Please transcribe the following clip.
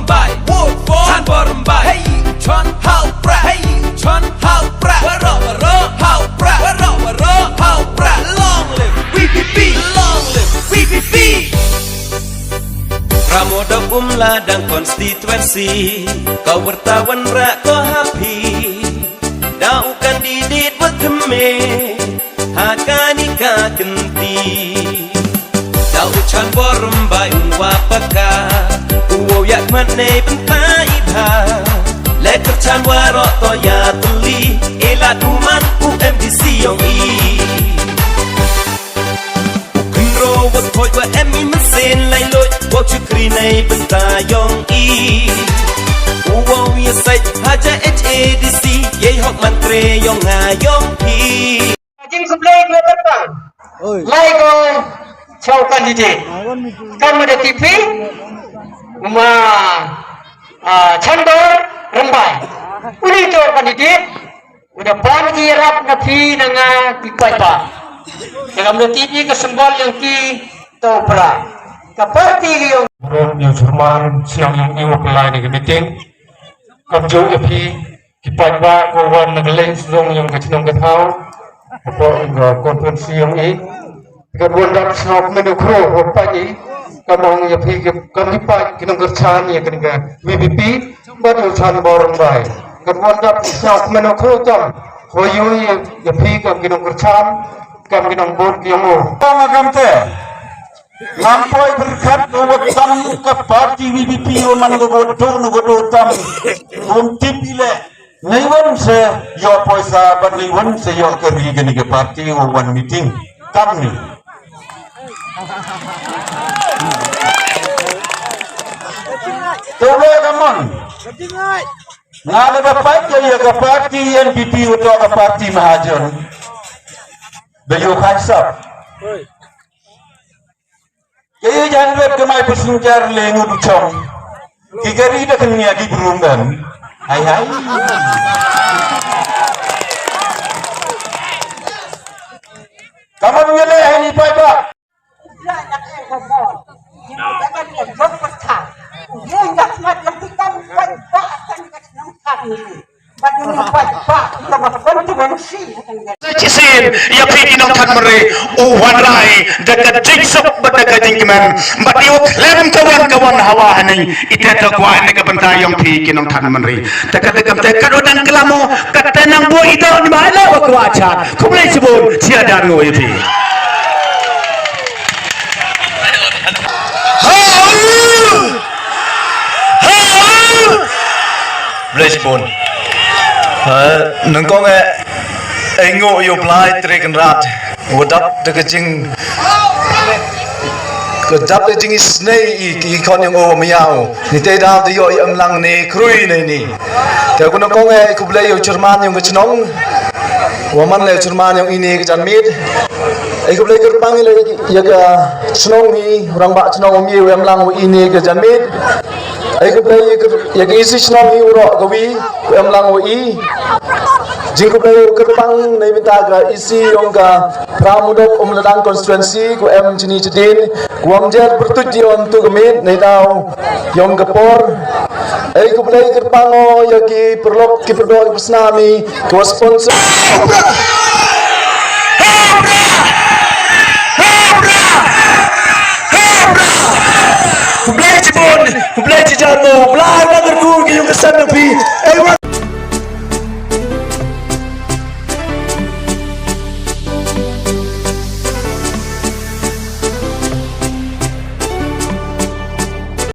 Borumbai, Chan Borumbai, hey, Chan Hau Pra, hey, Chan Hau Pra, Waro, Hau Pra, Waro, Hau Pra, long live PPP, long live PPP. Pramoda ladang konstituensi, kau bertawan rak kau happy, daukan didit berteme, hakani ka kenti. Dau Chan Borumbai wapaka, uwo yak mane bentai ibha, leker Chan Waro toya tuli, ela tuman UMDC yong i. Ukro wat koi wa emi mesin lai loi, wak chukri nei bentai yong i. Uwo ya sai haja HADC, ye hok mantre yong ngayong pi. Jing sebelah ke depan. Lai ko chau kandidat. Kan ada TV. Chan Borumbai. Uni to kandidat. Udah panji rap napi nanga kipai pa. Dengan ada TV ke sembol yang ki to pra. Kapati yung yang Jerman siang yang iwa pelai ni meeting. Kamjo api kipai pa kawan nagaleng sedang yang kecinong ketau. Apa konferensi yang ini kemudian dalam senok menukro apa ini kamang ya pergi kami pak kita kerjaan ya kena VVP baru Chan Borumbai kemudian dalam senok menukro jam hoyu ya pergi kita kerjaan kami kita buat yang mau Pangagam te lampai berkat utam ke parti VVP roman godo tam untim ile Naiwan se yo poisa but naiwan se yo keri gani ke parti one meeting kami. Coba kamu. Nada dapat ya ke parti NPP atau ke parti Mahajan. Bayu khasap. Kaya jangan buat kemai pesenjar lengu ducong. Kikari dah kena di berumban. Hai. Kamu mengenai ini Pak? Cisin ya pidi nong kan mere uwan rai dekat jingsok badaga jingman batiuk lem kawan hawa hani ite kwa ne ka bantayong pi kinong kan mere dekat kadodan kelamo katenang bo ito ni bala wa kwacha kumle sibon tiada ngo ipi Blesbon nang ko nge engo yo blai treken rat wadap de kecing kedap de jing snei i kon yang o miao ni te da de yo am lang ne krui ne ni te ko ko nge ku blai yo Jerman yang kecnong waman le Jerman yang ini ke janmit ai ku blai gerbang le ya ga snong ni orang ba snong mi am lang ini ke janmit ai ku blai ya ga isi snong ni uro gawi am lang i jingkup dari gerbang nai minta ga isi yang ga pramudok ladang konstituensi ku em jini jedin kuam jet bertuji untuk gemit nai tau yang gepor ku dari gerbang o ya ki perlok ki perdoa ki pesnami ku sponsor Kublai Jibun, kublai Jijano, kublai nagar ku ki yung kesan nabi